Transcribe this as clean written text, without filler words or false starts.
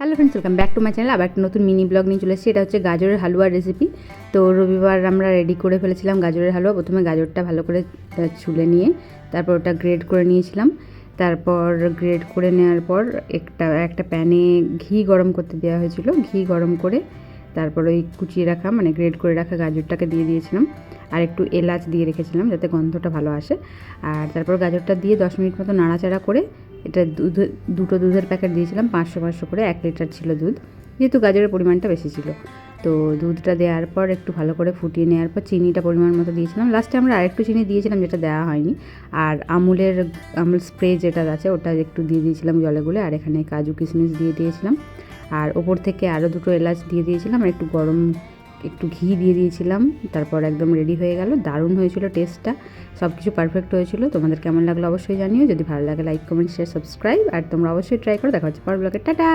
Hello friends, welcome back to my channel. আবার একটা নতুন মিনি ব্লগ নিয়ে চলে এসেছি। এটা হচ্ছে গাজরের হালুয়ার রেসিপি। তো রবিবার আমরা রেডি করে ফেলেছিলাম গাজরের হালুয়া। প্রথমে গাজরটা ভালো করে ছুলে নিয়ে তারপর ওটা গ্রেড করে নিয়েছিলাম। তারপর গ্রেড করে নেওয়ার পর একটা প্যানে ঘি গরম করতে দেওয়া হয়েছিল। ঘি গরম করে তারপর ওই কুচিয়ে রাখা মানে গ্রেড করে রাখা গাজরটাকে দিয়ে দিয়েছিলাম। আর একটু এলাচ দিয়ে রেখেছিলাম যাতে গন্ধটা ভালো আসে। আর তারপর গাজরটা দিয়ে 10 মিনিট মতো নাড়াচাড়া করে এটা দুটো দুধের প্যাকেট দিয়েছিলাম, 500 করে, 1 লিটার ছিল দুধ, যেহেতু গাজরের পরিমাণটা বেশি ছিল। তো দুধটা দেওয়ার পর একটু ভালো করে ফুটিয়ে নেওয়ার পর চিনিটা পরিমাণ মতো দিয়েছিলাম। লাস্টে আমরা আরেকটু চিনি দিয়েছিলাম, যেটা দেওয়া হয়নি। আর আমুল স্প্রে যেটা আছে ওটা একটু দিয়ে দিয়েছিলাম জলে গুলে। আর এখানে কাজু কিশমিশ দিয়ে দিয়েছিলাম। আর ওপর থেকে আরও 2টো এলাচ দিয়ে দিয়েছিলাম। আর একটু ঘি দিয়ে দিয়েছিলাম। তারপর একদম রেডি হয়ে গেল। দারুণ হয়েছিল টেস্টটা, সব কিছু পারফেক্ট হয়েছিল। তোমাদের কেমন লাগলো অবশ্যই জানিও। যদি ভালো লাগে লাইক, কমেন্ট, শেয়ার, সাবস্ক্রাইব। আর তোমরা অবশ্যই ট্রাই করো। দেখা হচ্ছে পরের ব্লগে। টাটা।